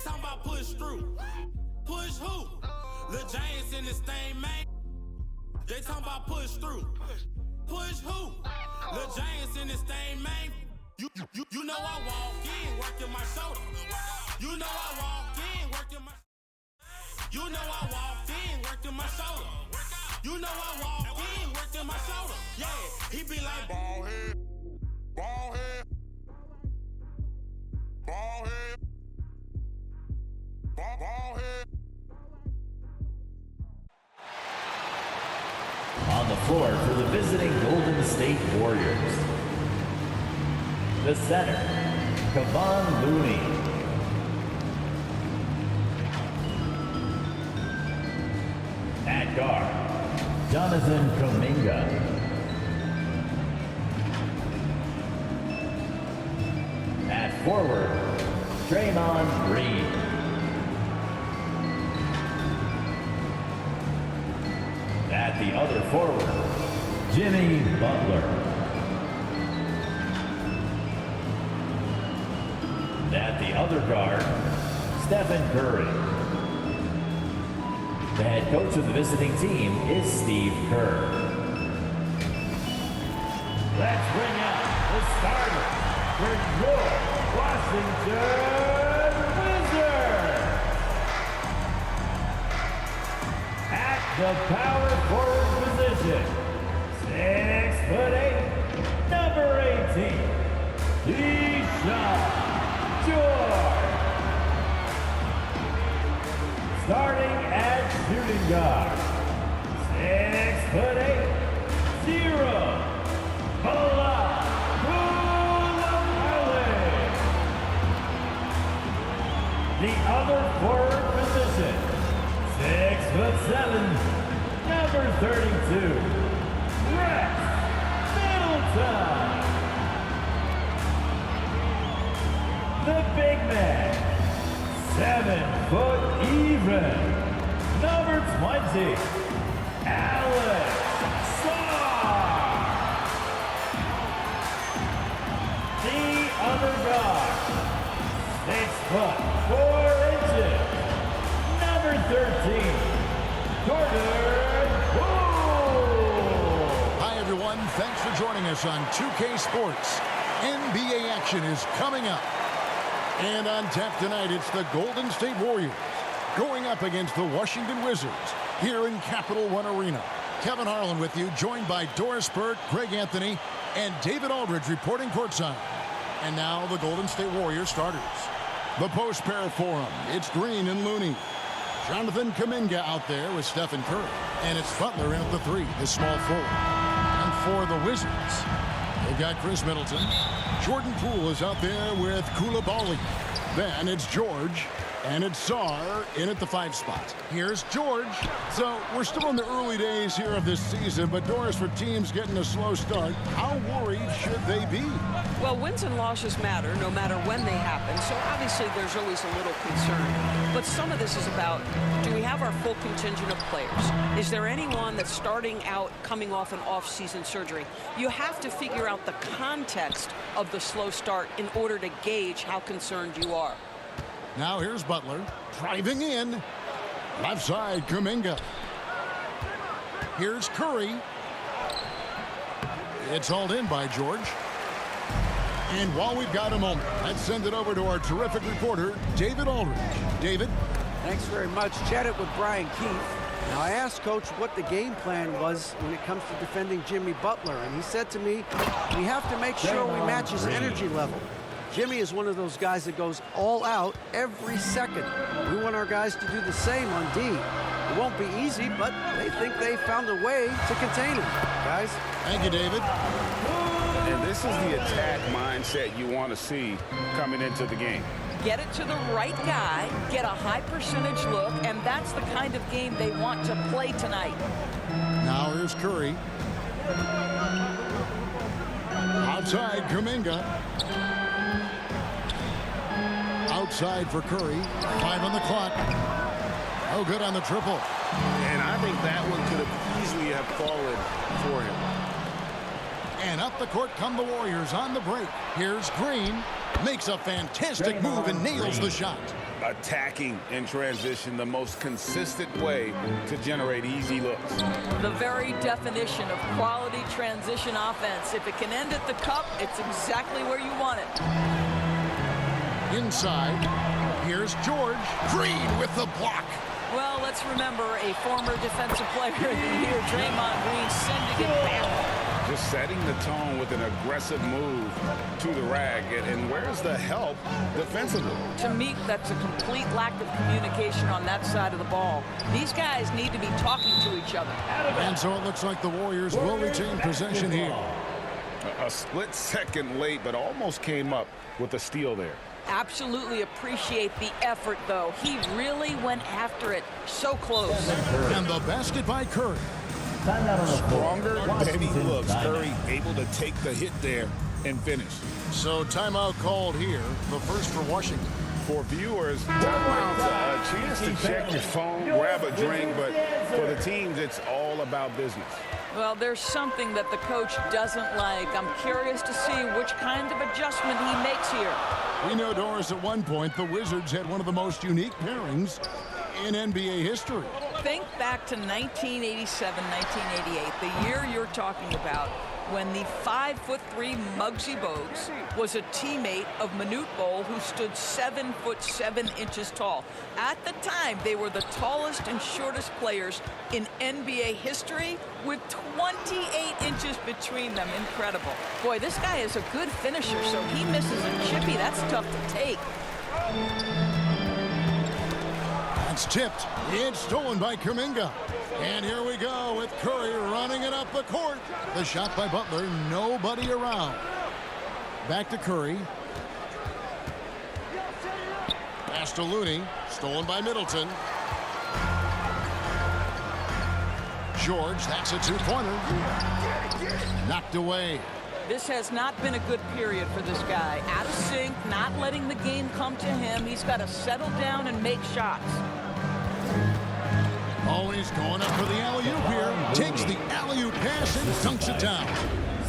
talking about push through. Push who? Lil James in this thing, man. They talking about push through. Push who? Lil James in this thing, man. You know I walk in working my shoulder. You know I walk in working my. You know I walk in working my shoulder. You know I walk in working my shoulder. Yeah, he be like ball head, ball head, ball head, ball head. On the floor for the visiting Golden State Warriors, the center, Kevon Looney. At guard, Jonathan Kuminga. At forward, Draymond Green. At the other forward, Jimmy Butler. At the other guard, Stephen Curry. The head coach of the visiting team is Steve Kerr. Let's bring out the starter for your Washington Wizards. At the power forward position, 6'8", number 18, Deshaun George. Starting at shooting guard, 6'8", 0, Bala Koulibaly. The other forward position, 6'7", number 32, Rex Middleton. The big man, 7 foot even, number 20, Alex Sarr. The other guard, 6 foot 4 inches, number 13, Gordon Poole. Hi everyone, thanks for joining us on 2K Sports. NBA action is coming up. And on tap tonight, it's the Golden State Warriors going up against the Washington Wizards here in Capital One Arena. Kevin Harlan with you, joined by Doris Burke, Greg Anthony, and David Aldridge reporting courtside. And now the Golden State Warriors starters. The post pair for them, it's Green and Looney. Jonathan Kuminga out there with Steph and Curry. And it's Butler in at the 3, the small forward. And for the Wizards, they've got Chris Middleton. Jordan Poole is out there with Koulibaly. Then it's George, and it's Sarr in at the 5 spot. Here's George. So we're still in the early days here of this season, but Doris, for teams getting a slow start, how worried should they be? Well, wins and losses matter no matter when they happen, so obviously there's always a little concern. But some of this is about, do we have our full contingent of players? Is there anyone that's starting out coming off an off-season surgery? You have to figure out the context of the slow start in order to gauge how concerned you are. Now here's Butler driving in. Left side, Kuminga. Here's Curry. It's hauled in by George. And while we've got a moment, let's send it over to our terrific reporter, David Aldridge. David? Thanks very much. Chatted with Brian Keefe. Now, I asked Coach what the game plan was when it comes to defending Jimmy Butler, and he said to me, we have to make sure we match his energy level. Jimmy is one of those guys that goes all out every second. We want our guys to do the same on D. It won't be easy, but they think they found a way to contain him. Guys? Thank you, David. And this is the attack mindset you want to see coming into the game. Get it to the right guy, get a high percentage look, and that's the kind of game they want to play tonight. Now here's Curry. Outside, Kuminga. Outside for Curry. 5 on the clock. Oh, good on the triple. And I think that one could have easily have fallen for him. And up the court come the Warriors on the break. Here's Green. makes a fantastic move and nails the shot. Attacking in transition, the most consistent way to generate easy looks. The very definition of quality transition offense. If it can end at the cup, it's exactly where you want it. Inside, here's George. Green with the block. Well, let's remember a former defensive player of the year, Draymond Green, sending it back. Just setting the tone with an aggressive move to the rag. And where's the help defensively? To me, that's a complete lack of communication on that side of the ball. These guys need to be talking to each other. And so it looks like the Warriors will retain possession here. A split second late, but almost came up with a steal there. Absolutely appreciate the effort, though. He really went after it. So close. And the basket by Curry. Stronger than he looks. Curry able to take the hit there and finish. So timeout called here, the first for Washington. For viewers, timeout's a chance to check your phone, grab a drink, but for the teams, it's all about business. Well, there's something that the coach doesn't like. I'm curious to see which kind of adjustment he makes here. We know, Doris, at one point, the Wizards had one of the most unique pairings in NBA history. Think back to 1987, 1988, the year you're talking about, when the 5'3" Muggsy Bogues was a teammate of Manute Bol, who stood 7'7" tall. At the time, they were the tallest and shortest players in NBA history, with 28 inches between them. Incredible. Boy, this guy is a good finisher, so he misses a chippy. That's tough to take. It's tipped. It's stolen by Kuminga. And here we go with Curry running it up the court. The shot by Butler, nobody around. Back to Curry. Pass to Looney, stolen by Middleton. George, that's a two-pointer. Knocked away. This has not been a good period for this guy. Out of sync, not letting the game come to him. He's got to settle down and make shots. Always going up for the alley-oop here. Takes the alley-oop pass and dunks it down.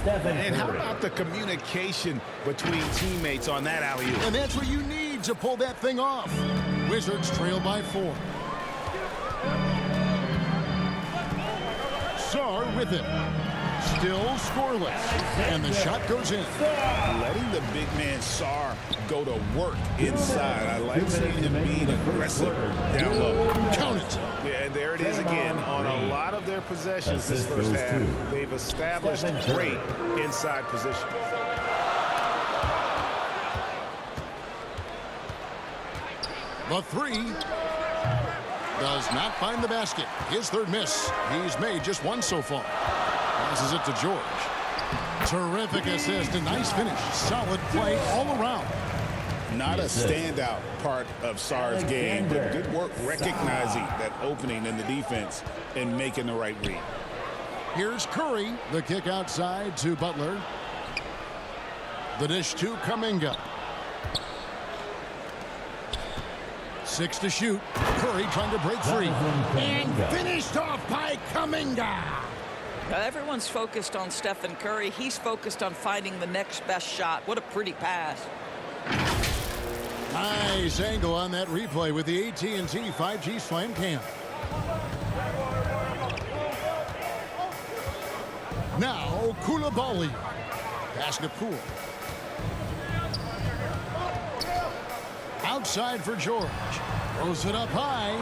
And how about the communication between teammates on that alley-oop? And that's what you need to pull that thing off. Wizards trail by 4. Sarr with it. Still scoreless. And the shot goes in. Letting the big man Sarr go to work inside. I like seeing him being aggressive down low. Count it. Yeah, and there it is again. On a lot of their possessions this first half, they've established great inside position. The three does not find the basket. His third miss. He's made just one so far. Passes it to George. Terrific assist, a nice finish. Solid play all around. Not a standout part of Sarr's game, but good work recognizing that opening in the defense and making the right read. Here's Curry. The kick outside to Butler. The dish to Kuminga. 6 to shoot. Curry trying to break free. And finished off by Kuminga. Everyone's focused on Stephen Curry. He's focused on finding the next best shot. What a pretty pass. Nice angle on that replay with the AT&T 5G Slam Cam. Now Koulibaly. Pass to Poole. Outside for George. Throws it up high.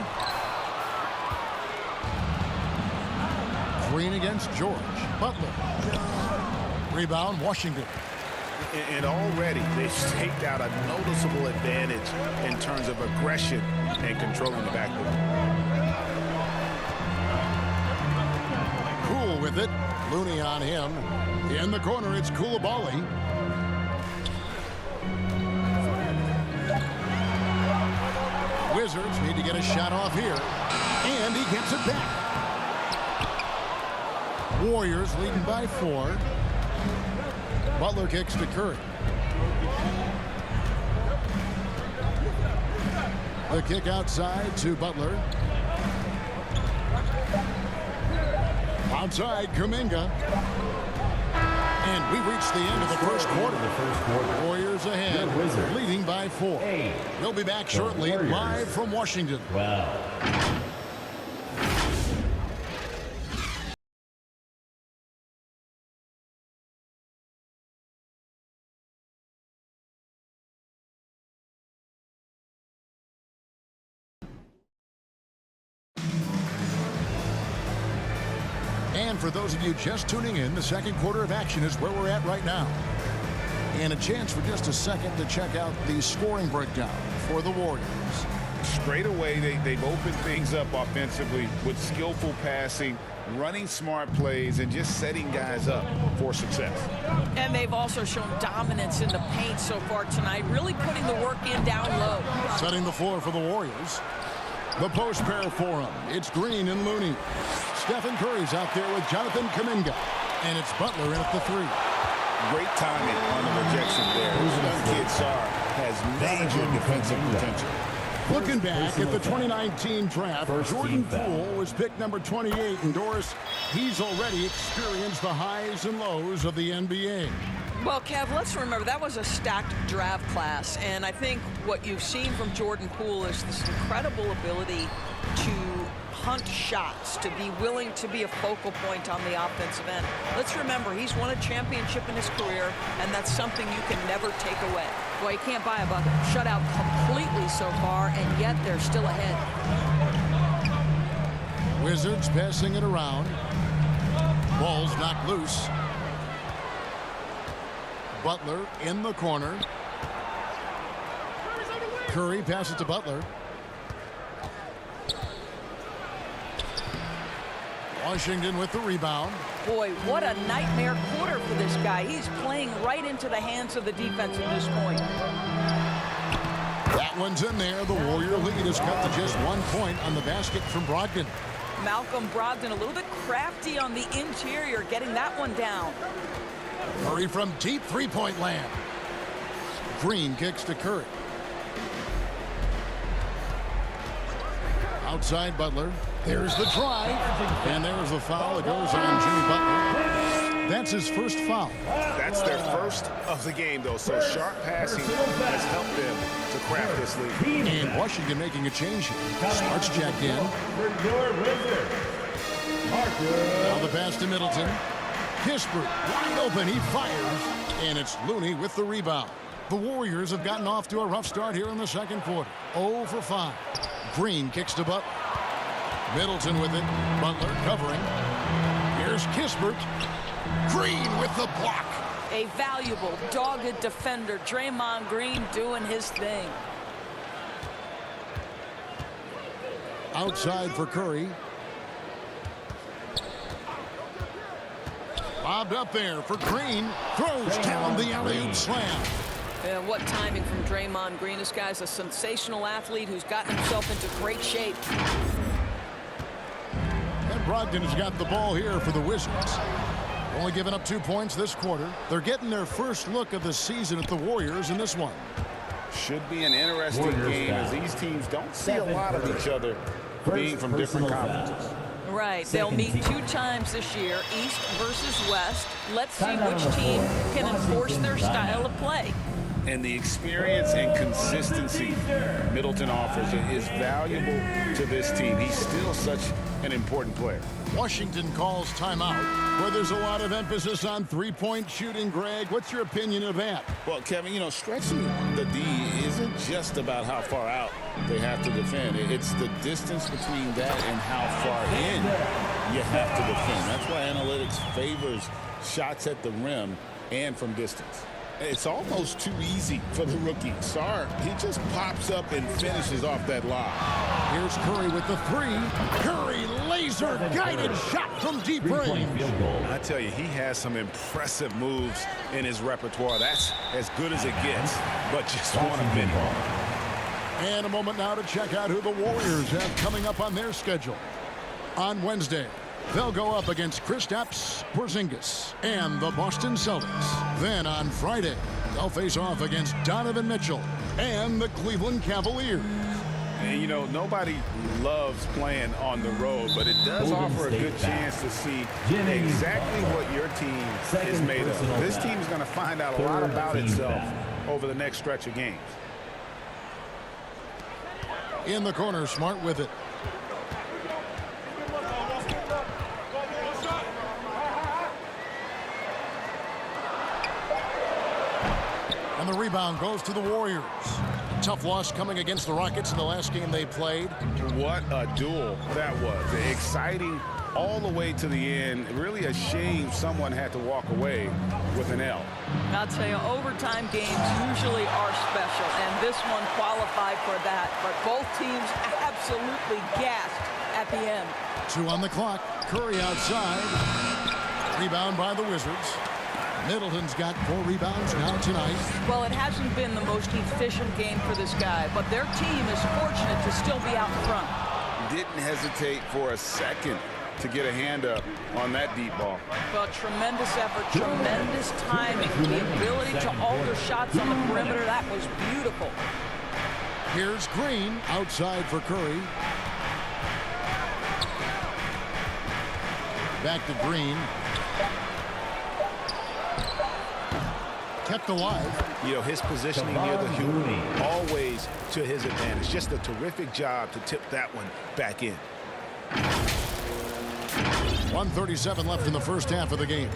Green against George. Butler. Rebound, Washington. And already they've staked out a noticeable advantage in terms of aggression and controlling the backboard. Poole with it. Looney on him. In the corner, it's Koulibaly. Wizards need to get a shot off here. And he gets it back. Warriors leading by 4. Butler kicks to Curry. The kick outside to Butler. Outside, Kuminga. And we reach the end of the first quarter. Warriors ahead, leading by 4. We'll be back shortly, live from Washington. Wow. And for those of you just tuning in, the second quarter of action is where we're at right now. And a chance for just a second to check out the scoring breakdown for the Warriors. Straight away, they've opened things up offensively with skillful passing, running smart plays, and just setting guys up for success. And they've also shown dominance in the paint so far tonight, really putting the work in down low. Setting the floor for the Warriors. The post pair for them. It's Green and Looney. Steph and Curry's out there with Jonathan Kuminga. And it's Butler in at the 3. Great timing on the rejection there. This young kid, Sarr, has major defensive potential. Looking back at the 2019 draft, Jordan Poole was picked number 28. And Doris, he's already experienced the highs and lows of the NBA. Well, Kev, let's remember that was a stacked draft class, and I think what you've seen from Jordan Poole is this incredible ability to hunt shots, to be willing to be a focal point on the offensive end. Let's remember, he's won a championship in his career, and that's something you can never take away. Boy, you can't buy a bucket. Shut out completely so far, and yet they're still ahead. Wizards passing it around. Ball's knocked loose. Butler in the corner. Curry passes to Butler. Washington with the rebound. Boy, what a nightmare quarter for this guy. He's playing right into the hands of the defense at this point. That one's in there. The Warrior lead is cut to just 1 point on the basket from Brogdon. Malcolm Brogdon a little bit crafty on the interior, getting that one down. Curry from deep three-point land. Green kicks to Curry. Outside Butler. There's the drive. And there's the foul. It goes on Jimmy Butler. That's his first foul. That's their first of the game, though. So sharp passing has helped them to craft this lead. And Washington making a change here. Smart's jacked in. Now the pass to Middleton. Kispert wide open. He fires. And it's Looney with the rebound. The Warriors have gotten off to a rough start here in the second quarter. 0 for 5. Green kicks to Butler. Middleton with it. Butler covering. Here's Kispert. Green with the block. A valuable, dogged defender. Draymond Green doing his thing. Outside for Curry. Bobbed up there for Green. Throws down the alley-oop slam. And what timing from Draymond Green. This guy's a sensational athlete who's gotten himself into great shape. And Brogdon has got the ball here for the Wizards. Only giving up 2 points this quarter. They're getting their first look of the season at the Warriors in this one. Should be an interesting game as these teams don't see a lot of each other being from different conferences. Right. They'll meet 2 times this year, East versus West. Let's see which team can enforce their style of play. And the experience and consistency Middleton offers is valuable to this team. He's still such an important player. Washington calls timeout, where there's a lot of emphasis on three-point shooting. Greg, what's your opinion of that? Well, Kevin, you know, stretching the D isn't just about how far out they have to defend. It's the distance between that and how far in you have to defend. That's why analytics favors shots at the rim and from distance. It's almost too easy for the rookie. Sarr, he just pops up and finishes off that lob. Here's Curry with the 3. Curry, laser-guided shot from deep range. I tell you, he has some impressive moves in his repertoire. That's as good as it gets, but just one a minute. And a moment now to check out who the Warriors have coming up on their schedule. On Wednesday, they'll go up against Kristaps Porzingis and the Boston Celtics. Then on Friday, they'll face off against Donovan Mitchell and the Cleveland Cavaliers. And, you know, nobody loves playing on the road, but it does offer a good chance to see exactly what your team is made of. This team is going to find out a lot about itself over the next stretch of games. In the corner, Smart with it. And the rebound goes to the Warriors. Tough loss coming against the Rockets in the last game they played. What a duel that was. Exciting all the way to the end. Really a shame someone had to walk away with an L. I'll tell you, overtime games usually are special, and this one qualified for that. But both teams absolutely gassed at the end. 2 on the clock. Curry outside. Rebound by the Wizards. Middleton's got 4 rebounds now tonight. Well, it hasn't been the most efficient game for this guy, but their team is fortunate to still be out in front. Didn't hesitate for a second to get a hand up on that deep ball. Well, tremendous effort, tremendous timing, the ability to alter shots on the perimeter. That was beautiful. Here's Green outside for Curry. Back to Green. Kept alive. You know, his positioning near the hoop, always to his advantage. Just a terrific job to tip that one back in. 1:37 left in the first half of the game.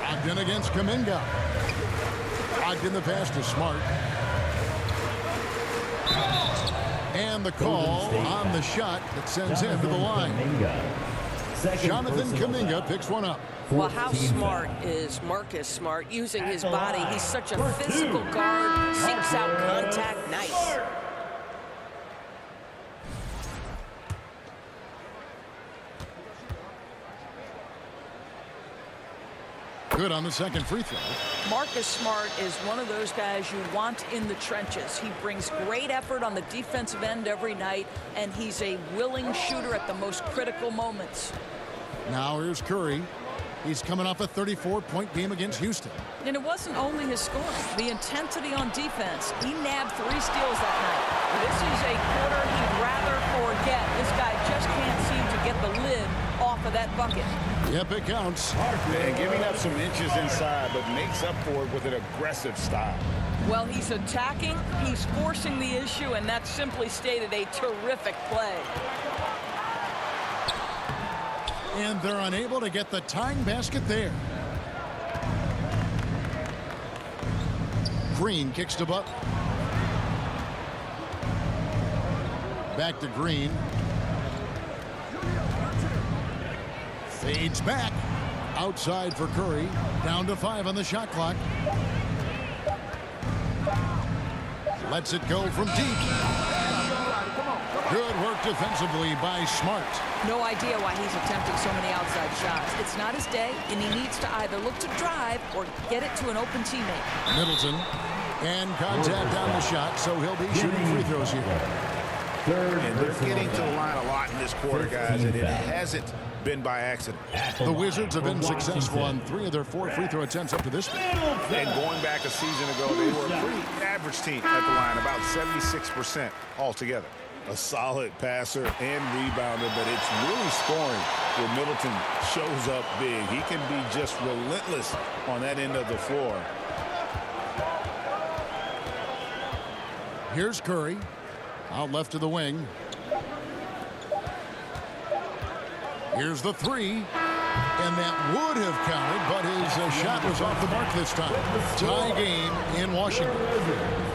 Ogden against Kuminga. Ogden the pass to Smart. And the call on the shot that sends him to the line. Jonathan Kuminga picks one up. Well, how smart is Marcus Smart using his body? He's such a physical guard, seeks out contact. Nice. Good on the second free throw. Marcus Smart is one of those guys you want in the trenches. He brings great effort on the defensive end every night, and he's a willing shooter at the most critical moments. Now here's Curry. He's coming off a 34-point game against Houston. And it wasn't only his scoring. The intensity on defense. He nabbed 3 steals that night. This is a quarter he'd rather forget. This guy just can't seem to get the lid off of that bucket. Yep, it counts. And giving up some inches inside, but makes up for it with an aggressive style. Well, he's attacking, he's forcing the issue, and that's simply stated a terrific play. And they're unable to get the tying basket there. Green kicks to Butler. Back to Green. Fades back. Outside for Curry. Down to 5 on the shot clock. Lets it go from deep. Good work defensively by Smart. No idea why he's attempting so many outside shots. It's not his day, and he needs to either look to drive or get it to an open teammate. Middleton. And contact on the shot, so he'll be shooting free throws here. And they're getting to the line a lot in this quarter, guys, and it hasn't been by accident. The Wizards have been successful on 3 of their 4 free throw attempts up to this point. And going back a season ago, they were a pretty average team at the line, about 76% altogether. A solid passer and rebounder, but it's really scoring where Middleton shows up big. He can be just relentless on that end of the floor. Here's Curry. Out left to the wing. Here's the 3. And that would have counted, but his shot was off the mark this time. Tie game in Washington.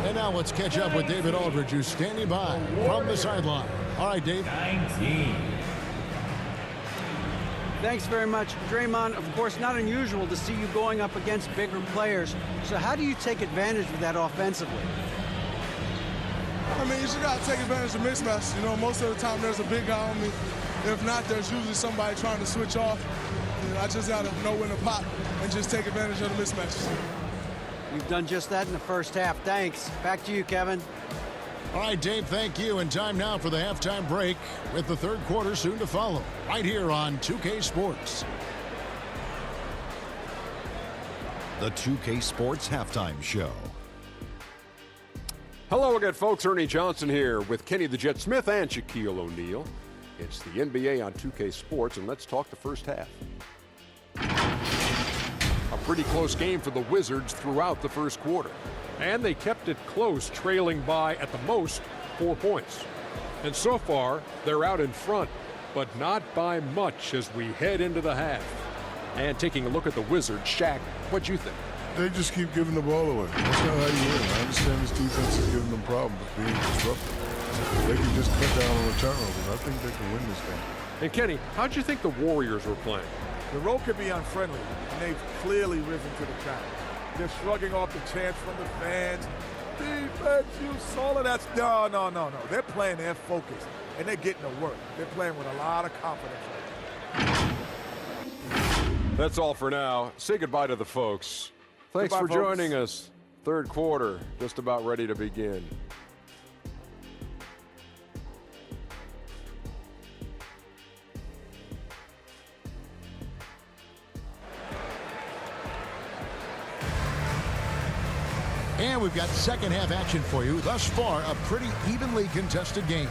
And now let's catch up with David Aldridge, who's standing by from the sideline. All right, Dave. 19. Thanks very much. Draymond, of course, not unusual to see you going up against bigger players. So how do you take advantage of that offensively? I mean, you just got to take advantage of mismatches. You know, most of the time there's a big guy on me. If not, there's usually somebody trying to switch off. And I just got to know when to pop and just take advantage of the mismatches. You've done just that in the first half. Thanks. Back to you, Kevin. All right, Dave, thank you. And time now for the halftime break with the third quarter soon to follow right here on 2K Sports. The 2K Sports Halftime Show. Hello again, folks. Ernie Johnson here with Kenny the Jet Smith and Shaquille O'Neal. It's the NBA on 2K Sports, and let's talk the first half. A pretty close game for the Wizards throughout the first quarter. And they kept it close, trailing by, at the most, 4 points. And so far, they're out in front, but not by much as we head into the half. And taking a look at the Wizards, Shaq, what'd you think? They just keep giving the ball away. That's not how you win. I understand this defense is giving them problems being disruptive. They can just cut down on the turnovers. I think they can win this game. And Kenny, how'd you think the Warriors were playing? The road can be unfriendly, and they've clearly risen to the challenge. They're shrugging off the chants from the fans. Defense, you saw it. That's no. They're playing their focus, and they're getting to work. They're playing with a lot of confidence right now. That's all for now. Say goodbye to the folks. Thanks Goodbye, for folks. joining us. Third quarter, just about ready to begin. And we've got second half action for you. Thus far, a pretty evenly contested game.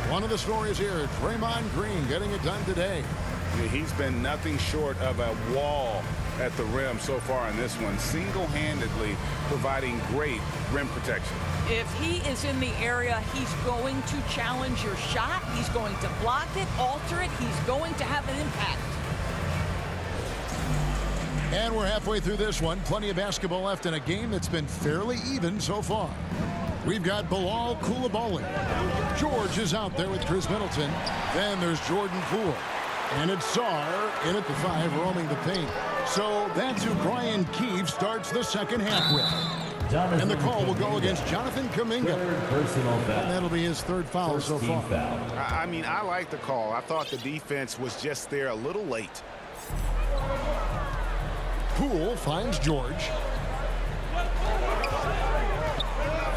One of the stories here, Draymond Green getting it done today. Yeah, he's been nothing short of a wall at the rim so far in this one, single-handedly providing great rim protection. If he is in the area, he's going to challenge your shot. He's going to block it, alter it. He's going to have an impact. And we're halfway through this one. Plenty of basketball left in a game that's been fairly even so far. We've got Bilal Coulibaly. George is out there with Chris Middleton. Then there's Jordan Poole. And it's Sarr in at the 5, roaming the paint. So that's who Brian Keefe starts the second half with. And the call will go against Jonathan Kuminga. Personal foul. And that'll be his third foul so far. Foul. I mean, I like the call. I thought the defense was just there a little late. Poole finds George.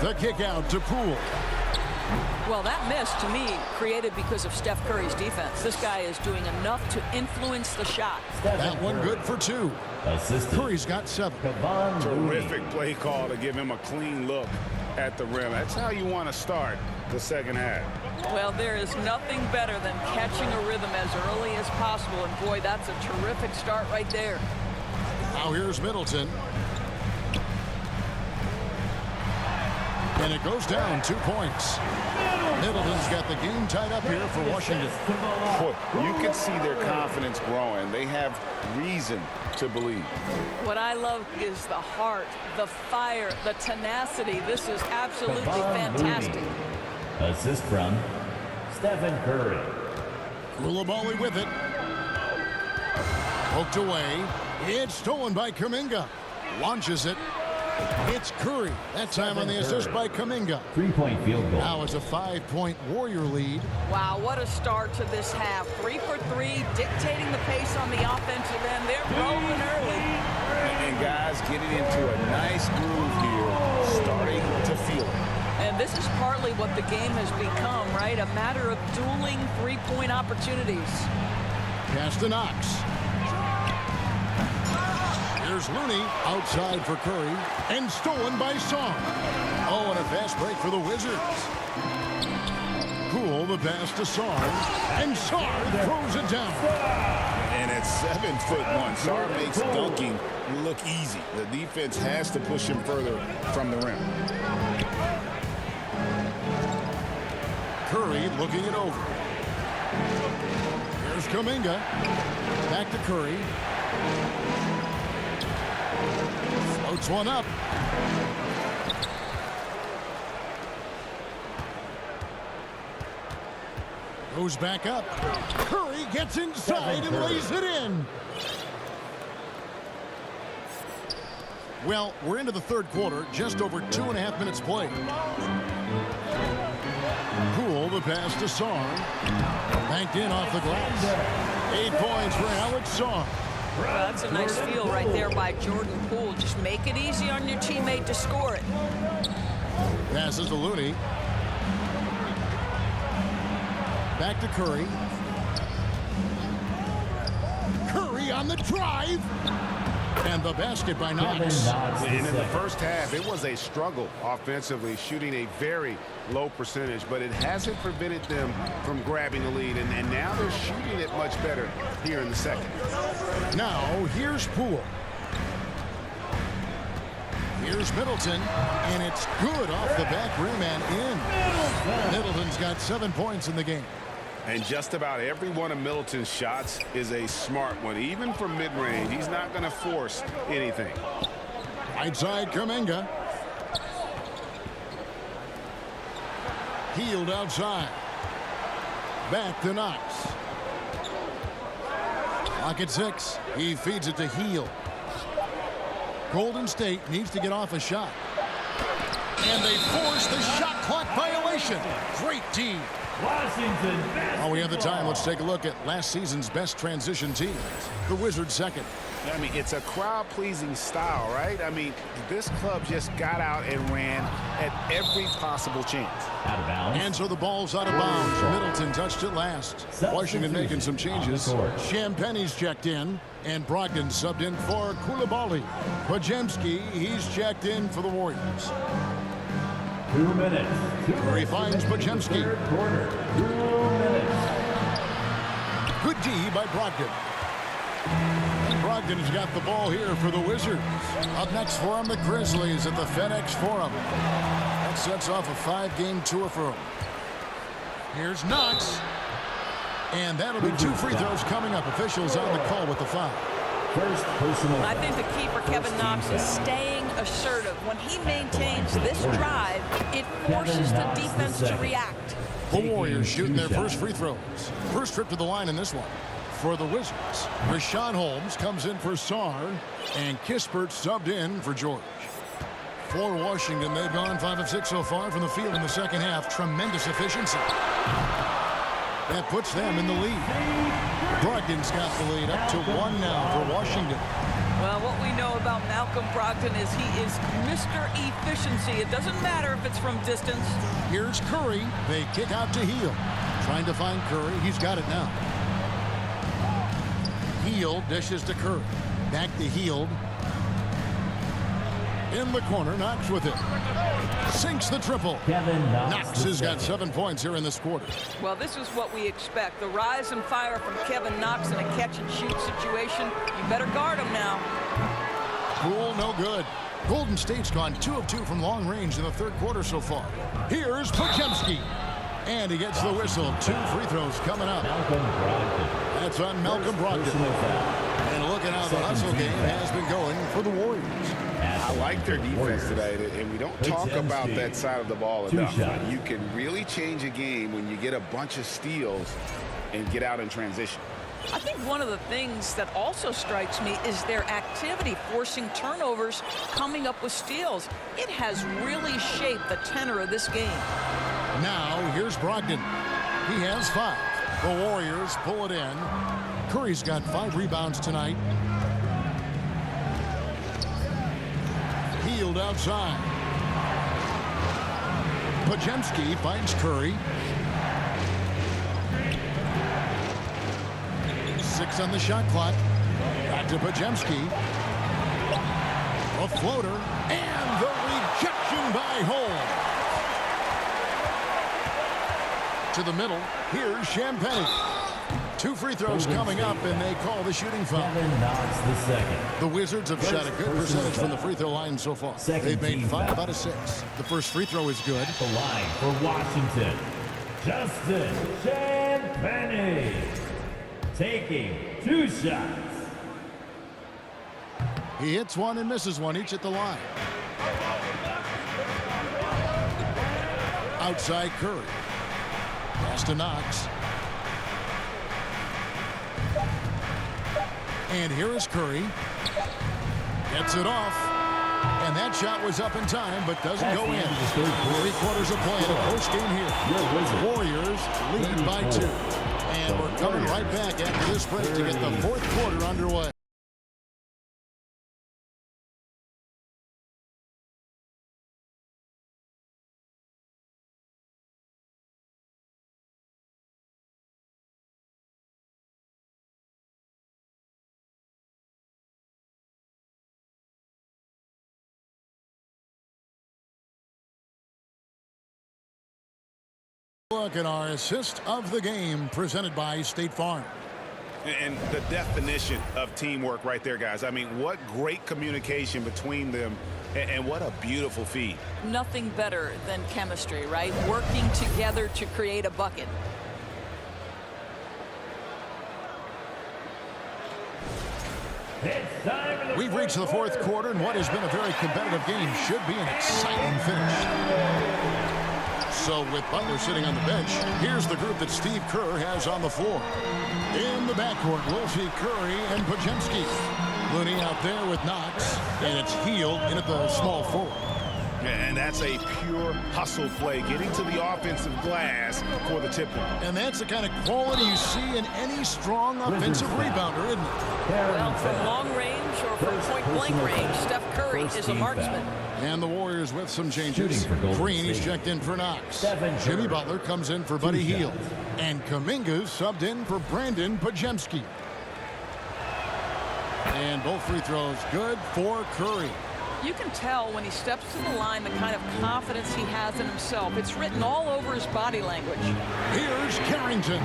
The kick out to Poole. Well, that miss, to me, created because of Steph Curry's defense. This guy is doing enough to influence the shot. That one good for 2. Assistant. Curry's got 7. Terrific play call to give him a clean look at the rim. That's how you want to start the second half. Well, there is nothing better than catching a rhythm as early as possible. And, boy, that's a terrific start right there. Now here's Middleton. And it goes down 2 points. Middleton's got the game tied up here for Washington. Boy, you can see their confidence growing. They have reason to believe. What I love is the heart, the fire, the tenacity. This is absolutely fantastic. Assist from Stephen Curry. Coulibaly with it. Poked away. It's stolen by Kuminga. Launches it. It's Curry. That time on the assist by Kuminga. 3-point field goal. Now it's a 5-point Warrior lead. Wow, what a start to this half. 3 for 3, dictating the pace on the offensive end. They're rolling early. And guys getting into a nice groove here, starting to feel it. And this is partly what the game has become, right? A matter of dueling 3-point opportunities. Pass to Knox. Here's Looney outside for Curry and stolen by Song. Oh, and a fast break for the Wizards. Poole the pass to Sarr, and Sarr throws it down. And at 7'1", Sarr makes dunking look easy. The defense has to push him further from the rim. Curry looking it over. Here's Kuminga. Back to Curry. Floats one up. Goes back up. Curry gets inside and lays it in. Well, we're into the third quarter, just over 2.5 minutes played. Poole, the pass to Sarr. Banked in off the glass. 8 points for Alex Sarr. Well, that's a nice steal right there by Jordan Poole. Just make it easy on your teammate to score it. Passes to Looney. Back to Curry. Curry on the drive. And the basket by Kevin Knox. Knox, And in the second. first half, it was a struggle offensively, shooting a very low percentage, but it hasn't prevented them from grabbing the lead, and now they're shooting it much better here in the second. Now, here's Poole. Here's Middleton, and it's good off the back rim and in. Middleton's got 7 points in the game. And just about every one of Middleton's shots is a smart one. Even from mid-range, he's not going to force anything. Right side, Kuminga. Healed outside. Back to Knox. Clock at 6. He feeds it to Heel. Golden State needs to get off a shot. And they force the shot clock violation. Great D. Washington While we have the time, let's take a look at last season's best transition teams. The Wizards second. I mean, it's a crowd-pleasing style, right? I mean, this club just got out and ran at every possible chance. out of bounds. And so the ball's out of bounds. Middleton touched it last. Washington making some changes. Champagne's checked in, and Brogdon subbed in for Koulibaly. Podziemski, he's checked in for the Warriors. 2 minutes. He finds Podziemski. Third quarter. 2 minutes. Good D by Brogdon. And Brogdon's got the ball here for the Wizards. Up next for him, the Grizzlies at the FedEx Forum. That sets off a 5-game tour for him. Here's Knox. And that'll be 2 free throws coming up. Officials on the call with the foul. First personal. I think the key for Kevin Knox is staying assertive. When he maintains this drive, it forces the defense to react. The Warriors shooting their first free throws. First trip to the line in this one. For the Wizards, Rashawn Holmes comes in for Sarr, and Kispert subbed in for George. For Washington, they've gone 5 of 6 so far from the field in the second half. Tremendous efficiency. That puts them in the lead. Brogdon's got the lead up to 1 now for Washington. Well, what we know about Malcolm Brogdon is he is Mr. Efficiency. It doesn't matter if it's from distance. Here's Curry. They kick out to Heel. Trying to find Curry. He's got it now. Heel dishes to Curry. Back to Heel. In the corner, Knox with it. Sinks the triple. Kevin Knox. Knox has got 7 points here in this quarter. Well, this is what we expect. The rise and fire from Kevin Knox in a catch-and-shoot situation. You better guard him now. Poole, no good. Golden State's gone 2 of 2 from long range in the third quarter so far. Here's Podziemski. And he gets the whistle. 2 free throws coming up. Malcolm Brogdon. That's on Malcolm Brogdon. Personal foul. And look at how the hustle game has been going for the Warriors. I like their defense today, and we don't talk about that side of the ball enough. You can really change a game when you get a bunch of steals and get out in transition. I think one of the things that also strikes me is their activity, forcing turnovers, coming up with steals. It has really shaped the tenor of this game. Now, here's Brogdon. He has 5. The Warriors pull it in. Curry's got 5 rebounds tonight. Healed outside. Podziemski finds Curry. 6 on the shot clock. Back to Podziemski. A floater. And the rejection by Holmes. To the middle. Here's Champagne. 2 free throws coming up, and they call the shooting foul. Kevin Knox the second. The Wizards have shot a good percentage from the free throw line so far. They've made 5 out of 6. The first free throw is good. The line for Washington. Justin Champagnie. Taking 2 shots. He hits 1 and misses 1, each at the line. Outside Curry. Pass to Knox. And here is Curry. Gets it off. And that shot was up in time, but doesn't go in. 3 quarters of play in a close game here. Warriors lead by 2. And we're coming right back after this break to get the 4th quarter underway. look at our assist of the game presented by State Farm. And the definition of teamwork right there, guys. I mean, what great communication between them, and what a beautiful feed. Nothing better than chemistry, right? Working together to create a bucket. We've reached the fourth quarter, and what has been a very competitive game should be an exciting finish. So with Butler sitting on the bench, here's the group that Steve Kerr has on the floor. In the backcourt, we'll see Curry and Podziemski. Looney out there with Knox, and it's Hield in at the small forward. And that's a pure hustle play, getting to the offensive glass for the tip ball. And that's the kind of quality you see in any strong offensive rebounder, isn't it? Well, from long range or from point-blank range, Steph Curry is a marksman. And the Warriors with some changes. Green is checked in for Knox. Jimmy Butler comes in for Buddy Hield. And Kuminga's subbed in for Brandon Podziemski. And both free throws good for Curry. You can tell when he steps to the line the kind of confidence he has in himself. It's written all over his body language. Here's Carrington.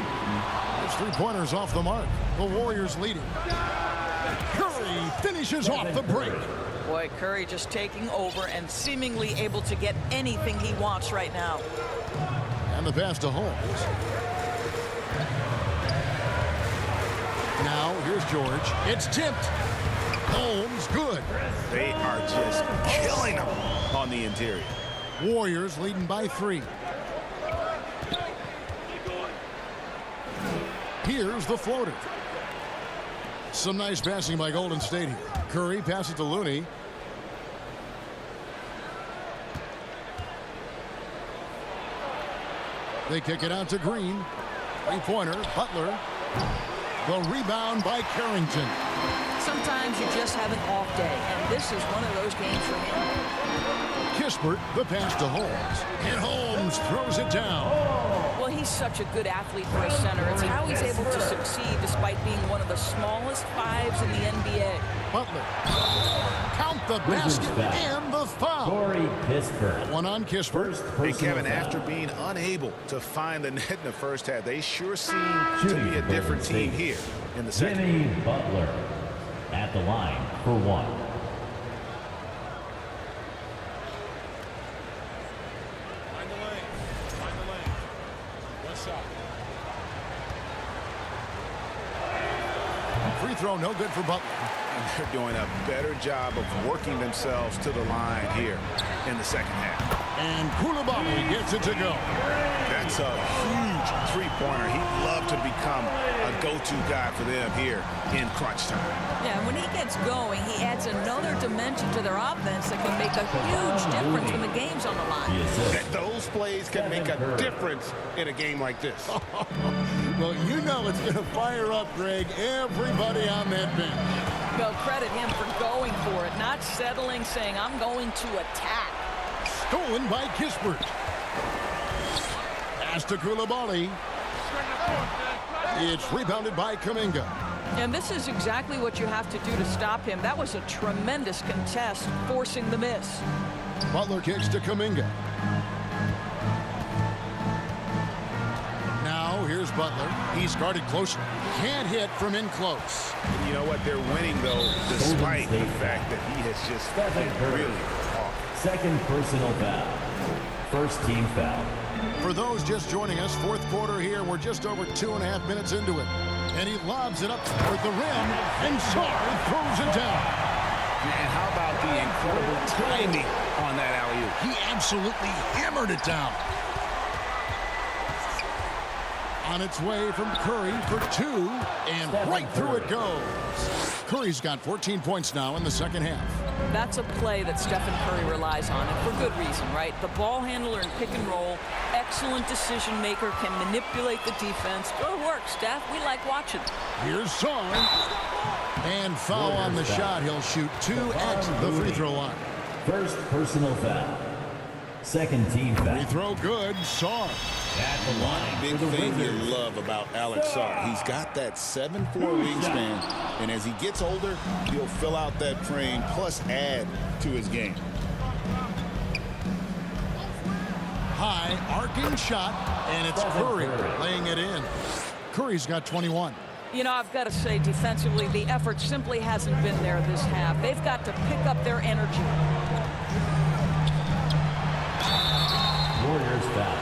His three-pointers off the mark. The Warriors leading. Curry finishes off the break. Boy, Curry just taking over and seemingly able to get anything he wants right now. And the pass to Holmes. Now, here's George. It's tipped. Holmes, good. They are just killing them on the interior. Warriors leading by 3. Here's the floater. Some nice passing by Golden State here. Curry passes to Looney. They kick it out to Green. Three-pointer, Butler. The rebound by Carrington. Sometimes you just have an off day, and this is one of those games for him. Kispert, the pass to Holmes. And Holmes throws it down. Well, he's such a good athlete for a center. It's how he's able to succeed despite being one of the smallest fives in the NBA. Butler. Count the basket and the foul. One on Kispert. Hey, Kevin, after being unable to find the net in the first half, they sure seem to be a different team here in the second. Jimmy Butler at the line for 1. Find the lane. Find the lane. One shot. Free throw, no good for Butler. And they're doing a better job of working themselves to the line here in the second half. And Koulibaly gets it to go. That's a huge three-pointer. He'd love to become a go-to guy for them here in crunch time. Yeah, when he gets going, he adds another dimension to their offense that can make a huge difference when the game's on the line. Those plays can make a difference in a game like this. Well, you know it's going to fire up, Greg, everybody on that bench. Well, credit him for going for it, not settling, saying, I'm going to attack. Stolen by Kispert. Pass to Koulibaly. It's rebounded by Kuminga. And this is exactly what you have to do to stop him. That was a tremendous contest, forcing the miss. Butler kicks to Kuminga. Now here's Butler. He's guarded closely. Can't hit from in close. And you know what? They're winning, though, despite the fact that he has just been really off. Second personal foul. First team foul. For those just joining us, fourth quarter here. We're just over 2.5 minutes into it. And he lobs it up toward the rim, and Sarr throws it down. And how about the incredible timing on that alley-oop? He absolutely hammered it down. On its way from Curry for 2, and right through it goes. Curry's got 14 points now in the second half. That's a play that Steph Curry relies on, and for good reason, right? The ball handler in pick and roll, excellent decision maker, can manipulate the defense. Good work, Steph. We like watching. Here's Sarr. And foul on the shot. He'll shoot 2 at the free throw line. First personal foul. Second team foul. Free throw good. Sarr. At the line. Big thing you love about Alex Sarr. He's got that 7'4" wingspan, and as he gets older, he'll fill out that frame plus add to his game. High high arcing shot, and it's Curry laying it in. Curry's got 21. You know, I've got to say, defensively, the effort simply hasn't been there this half. They've got to pick up their energy. Warriors foul.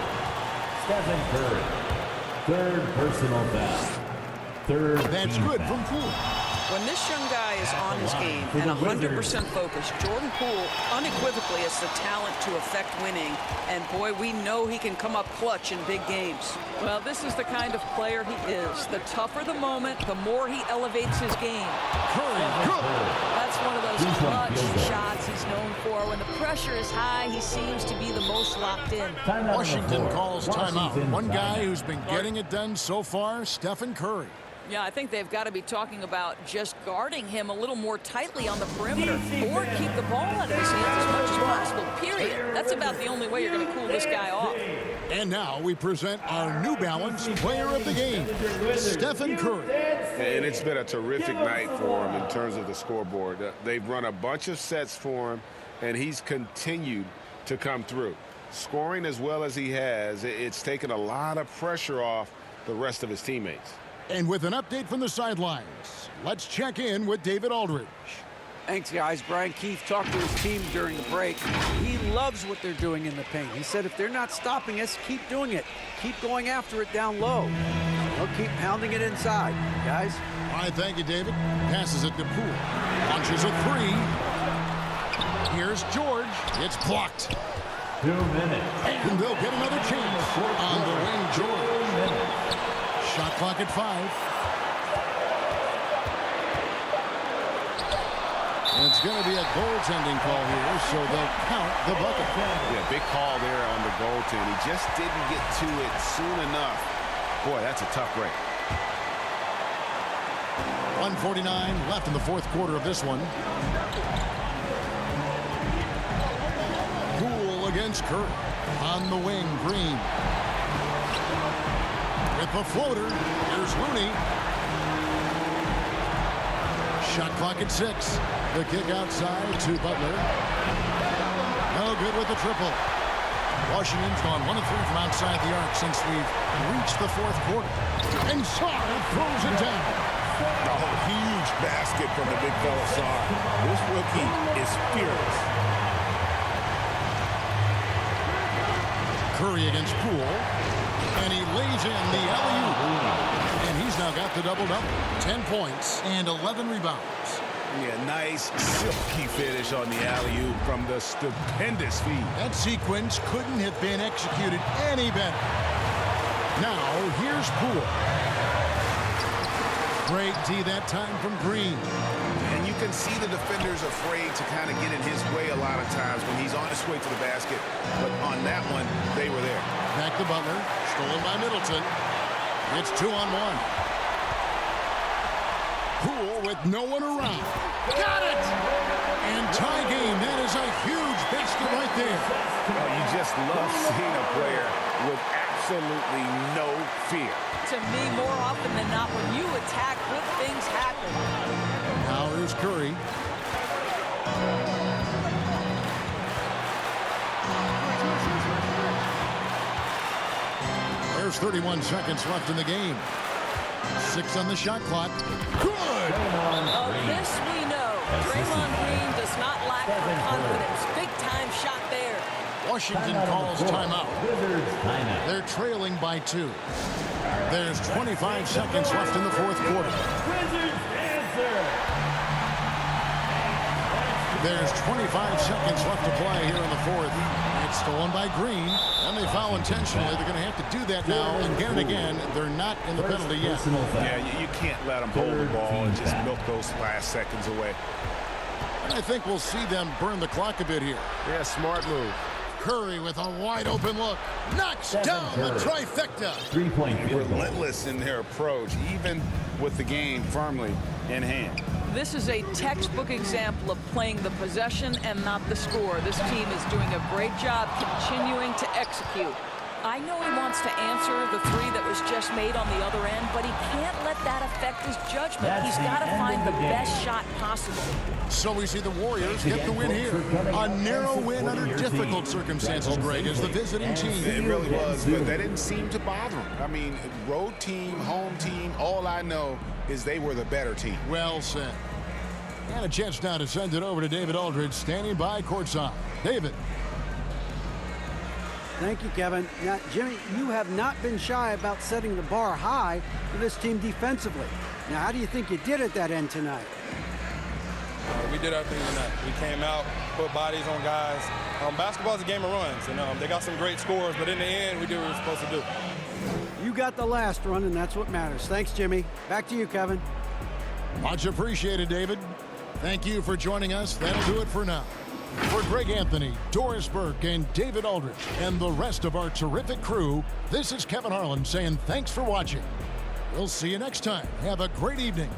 Stephen Curry. Third personal foul. Third. That's good from Poole. When this young guy is on his game and 100% focused, Jordan Poole unequivocally has the talent to affect winning. And, boy, we know he can come up clutch in big games. Well, this is the kind of player he is. The tougher the moment, the more he elevates his game. Curry, good. That's one of those clutch shots he's known for. When the pressure is high, he seems to be the most locked in. Washington calls timeout. One guy who's been getting it done so far, Stephen Curry. Yeah, I think they've got to be talking about just guarding him a little more tightly on the perimeter or keep the ball out of his hands as much as possible, period. That's about the only way you're going to cool this guy off. And now we present our New Balance player of the game, Stephen Curry. And it's been a terrific night for him in terms of the scoreboard. They've run a bunch of sets for him, and he's continued to come through. Scoring as well as he has, it's taken a lot of pressure off the rest of his teammates. And with an update from the sidelines, let's check in with David Aldridge. Thanks, guys. Brian Keefe talked to his team during the break. He loves what they're doing in the paint. He said if they're not stopping us, keep doing it. Keep going after it down low. They'll keep pounding it inside, guys. All right, thank you, David. Passes it to Poole. Launches a three. Here's George. It's blocked. 2 minutes. And they'll get another chance on the wing, George. Shot clock at 5. And it's going to be a goaltending call here, so they'll count the bucket. Yeah, big call there on the goaltend. He just didn't get to it soon enough. Boy, that's a tough break. 1:49 left in the fourth quarter of this one. Poole against Curry. On the wing, Green. With the floater, here's Looney. Shot clock at 6. The kick outside to Butler. No good with the triple. Washington's gone 1 of 3 from outside the arc since we've reached the fourth quarter. And Sarr throws it down. Oh, huge basket from the big fella Sarr. This rookie is fearless. Curry against Poole. And he lays in the alley-oop. And he's now got the double-double. 10 points and 11 rebounds. Yeah, nice silky finish on the alley-oop from the stupendous feed. That sequence couldn't have been executed any better. Now, here's Poole. Great D that time from Green. And you can see the defenders afraid to kind of get in his way a lot of times when he's on his way to the basket. But on that one, they were there. Back to Butler. Stolen by Middleton. It's 2-on-1. Poole with no one around. Got it! And tie game. That is a huge basket right there. Oh, you just love seeing a player with absolutely no fear. To me, more often than not, when you attack, good things happen. Now here's Curry. There's 31 seconds left in the game. 6 on the shot clock. Good! This we know. Draymond Green does not lack confidence. Big-time shot there. Washington calls timeout. They're trailing by 2. There's 25 seconds left in the fourth quarter. There's 25 seconds left to play here in the fourth. It's stolen by Green, and they foul intentionally. They're going to have to do that now and again. They're not in the penalty yet. Yeah, you can't let them hold the ball and just milk those last seconds away. And I think we'll see them burn the clock a bit here. Yeah, smart move. Curry with a wide open look. Knocks down the trifecta. 3-point field goal. Relentless in their approach, even with the game firmly in hand. This is a textbook example of playing the possession and not the score. This team is doing a great job continuing to execute. I know he wants to answer the three that was just made on the other end, but he can't let that affect his judgment. He's got to find the best shot possible. So we see the Warriors get the win here. A narrow win under difficult circumstances, Greg, as the visiting team. It really was, but that didn't seem to bother him. I mean, road team, home team, all I know is they were the better team. Well said. And a chance now to send it over to David Aldridge, standing by courtside. David. Thank you, Kevin. Now, Jimmy, you have not been shy about setting the bar high for this team defensively. Now, how do you think you did at that end tonight? We did our thing tonight. We came out, put bodies on guys. Basketball's a game of runs, and they got some great scores, but in the end, we did what we were supposed to do. You got the last run, and that's what matters. Thanks, Jimmy. Back to you, Kevin. Much appreciated, David. Thank you for joining us. That'll do it for now. For Greg Anthony, Doris Burke, and David Aldridge, and the rest of our terrific crew, this is Kevin Harlan saying thanks for watching. We'll see you next time. Have a great evening.